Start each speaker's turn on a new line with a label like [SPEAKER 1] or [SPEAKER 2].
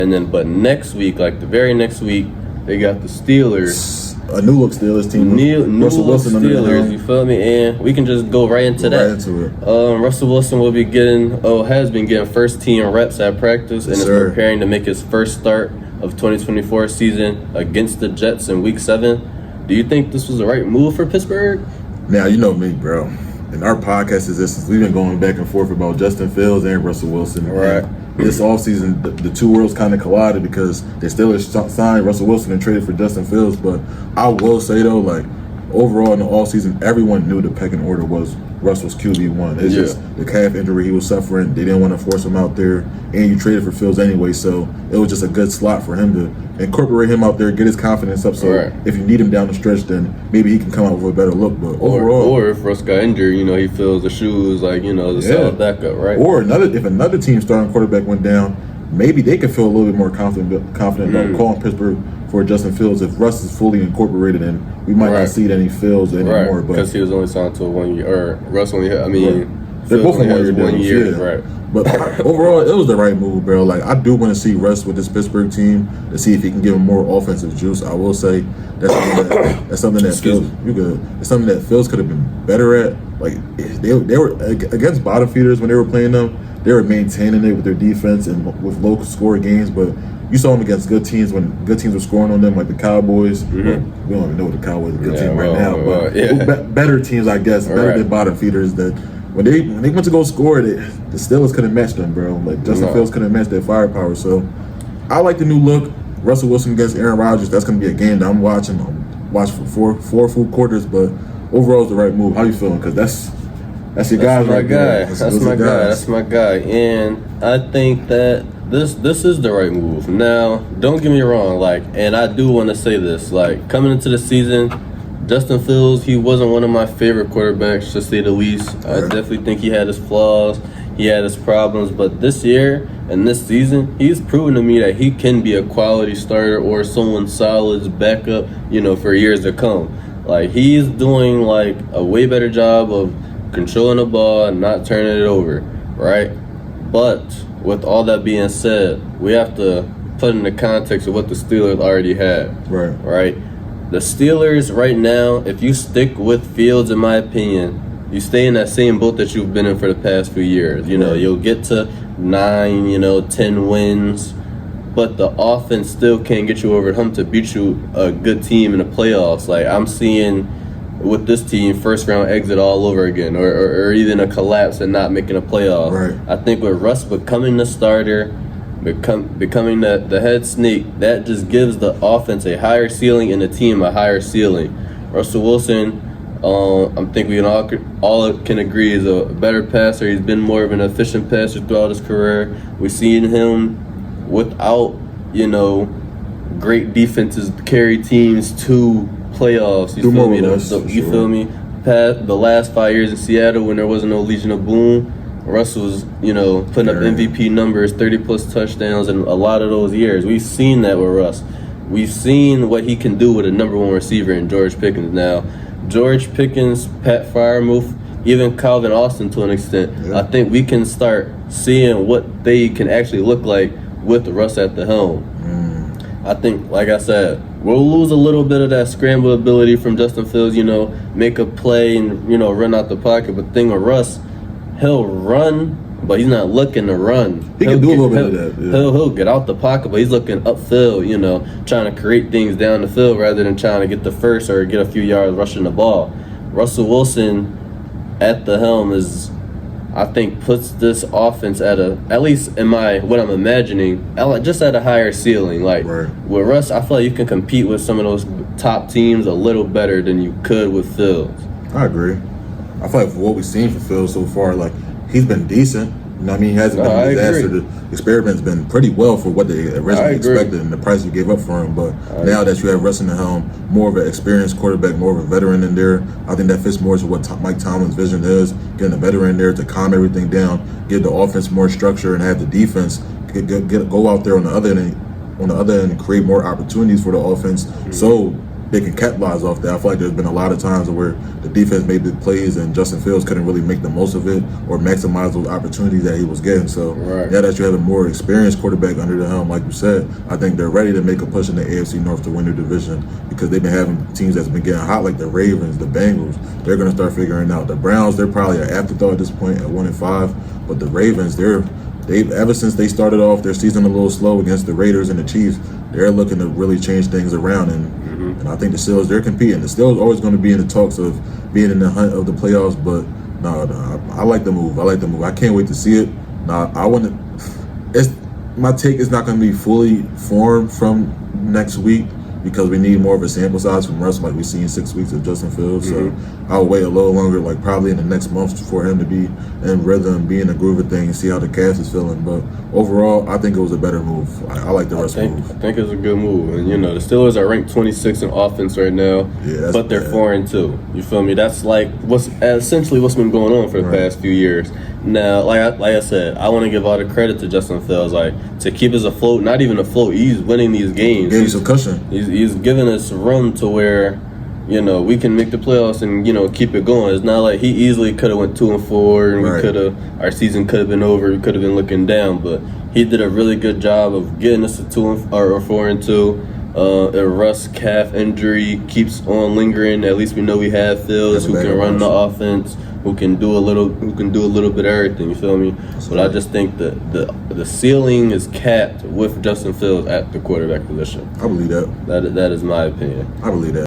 [SPEAKER 1] And then, but next week, like the very next week, they got the Steelers.
[SPEAKER 2] A new look Steelers team.
[SPEAKER 1] New
[SPEAKER 2] Russell Wilson
[SPEAKER 1] Steelers, you feel me? And we can just go right into that.
[SPEAKER 2] Right into it.
[SPEAKER 1] Russell Wilson will be has been getting first team reps at practice and is preparing to make his first start of 2024 season against the Jets in Week 7. Do you think this was the right move for Pittsburgh?
[SPEAKER 2] Now, you know me, bro. And our podcast is this. We've been going back and forth about Justin Fields and Russell Wilson.
[SPEAKER 1] Right.
[SPEAKER 2] This offseason, the two worlds kind of collided because they still signed Russell Wilson and traded for Justin Fields. But I will say, though, like, overall in the offseason, everyone knew the pecking order was Russell's QB1. It's just the calf injury he was suffering. They didn't want to force him out there. And you traded for Fields anyway, so it was just a good slot for him to incorporate him out there, get his confidence up. So if you need him down the stretch, then maybe he can come out with a better look. But overall,
[SPEAKER 1] or if Russ got injured, he fills the shoes like the solid backup, right?
[SPEAKER 2] Or if another team starting quarterback went down, maybe they could feel a little bit more confident about calling Pittsburgh for Justin Fields if Russ is fully incorporated, and we might not see any Fields anymore.
[SPEAKER 1] Right, because he was only signed to a 1 year, or Russ only had,
[SPEAKER 2] they're both on 1 year.
[SPEAKER 1] Right.
[SPEAKER 2] But overall, it was the right move, bro. Like, I do want to see Russ with this Pittsburgh team to see if he can give him more offensive juice. I will say that's something that Fields could have been better at. Like, they were against bottom feeders when they were playing them. They were maintaining it with their defense and with low score games, but you saw them against good teams when good teams were scoring on them, like the Cowboys. We don't even know the Cowboys are a good team right now, but better teams, I guess, better than bottom feeders. That when they went to go score, the Steelers couldn't match them, bro. Like, Justin Fields couldn't match their firepower. So I like the new look. Russell Wilson against Aaron Rodgers. That's going to be a game that I'm watching. I'm watching for four full quarters, but overall, it's the right move. How you feeling? Because that's your guy right there.
[SPEAKER 1] That's my guy. And I think that this is the right move. Now, don't get me wrong, and I do want to say this, coming into the season, Justin Fields, he wasn't one of my favorite quarterbacks, to say the least. I definitely think he had his flaws, he had his problems, but this year and this season, he's proven to me that he can be a quality starter or someone solid's backup, for years to come. He's doing, a way better job of controlling the ball and not turning it over, right? But with all that being said, we have to put in the context of what the Steelers already had. Right? The Steelers right now, if you stick with Fields, in my opinion, you stay in that same boat that you've been in for the past few years. You'll get to 9, 10 wins, but the offense still can't get you over the hump to beat you a good team in the playoffs. I'm seeing with this team, first round exit all over again, or even a collapse and not making a playoff. I think with Russ becoming the starter, becoming the head snake, that just gives the offense a higher ceiling and the team a higher ceiling. Russell Wilson, I think we all can agree, is a better passer. He's been more of an efficient passer throughout his career. We've seen him without, great defenses carry teams to playoffs. You feel me? Past the last 5 years in Seattle, when there wasn't no Legion of Boom, Russ was, putting up MVP numbers, 30-plus touchdowns in a lot of those years. We've seen that with Russ. We've seen what he can do with a number one receiver in George Pickens. Now, George Pickens, Pat Freiermuth, even Calvin Austin to an extent, I think we can start seeing what they can actually look like with Russ at the helm. I think, like I said, we'll lose a little bit of that scramble ability from Justin Fields, make a play and, run out the pocket. But the thing with Russ, he'll run, but he's not looking to run.
[SPEAKER 2] He can do a little bit of that. Yeah.
[SPEAKER 1] He'll get out the pocket, but he's looking upfield, trying to create things down the field rather than trying to get the first or get a few yards rushing the ball. Russell Wilson at the helm I think puts this offense at least in what I'm imagining, just at a higher ceiling. With Russ, I feel like you can compete with some of those top teams a little better than you could with Fields.
[SPEAKER 2] I agree. I feel like for what we've seen from Fields so far, he's been decent. He hasn't been a disaster. The experiment's been pretty well for what they originally expected and the price you gave up for him. But now that you have Russ in the helm, more of an experienced quarterback, more of a veteran in there, I think that fits more to what Mike Tomlin's vision is, getting a veteran in there to calm everything down, give the offense more structure, and have the defense go out there on the other end and create more opportunities for the offense. So they can capitalize off that. I feel like there's been a lot of times where the defense made big plays and Justin Fields couldn't really make the most of it or maximize those opportunities that he was getting. So now that you have a more experienced quarterback under the helm, like you said, I think they're ready to make a push in the AFC North to win their division because they've been having teams that's been getting hot like the Ravens, the Bengals. They're going to start figuring out. The Browns, they're probably an afterthought at this point at 1-5, but the Ravens, they've ever since they started off their season a little slow against the Raiders and the Chiefs, they're looking to really change things around, and I think the Steelers, they're competing. The Steelers are always going to be in the talks of being in the hunt of the playoffs, but no, I like the move. I can't wait to see it. My take is not going to be fully formed from next week because we need more of a sample size from Russ, like we've seen 6 weeks of Justin Fields. So I'll wait a little longer, like probably in the next month, for him to be in rhythm, be in the groove of things, see how the cast is feeling. But overall, I think it was a better move. I like the Russ move.
[SPEAKER 1] I think it's a good move. And, the Steelers are ranked 26 in offense right now, but they're 4-2. You feel me? That's like essentially what's been going on for the past few years. Now, like I said, I want to give all the credit to Justin Fields, to keep us afloat. Not even afloat. He's winning these games.
[SPEAKER 2] Gave you some cushion.
[SPEAKER 1] He's giving us a run to where, we can make the playoffs and keep it going. It's not like he easily could have went 2-4 and our season could have been over. We could have been looking down, but he did a really good job of getting us to 4-2. Russ calf injury keeps on lingering. At least we know we have Fields who can run the offense, who can do a little bit of everything. You feel me? But I just think that the ceiling is capped with Justin Fields at the quarterback position.
[SPEAKER 2] I believe that.
[SPEAKER 1] That is my opinion.
[SPEAKER 2] I believe that.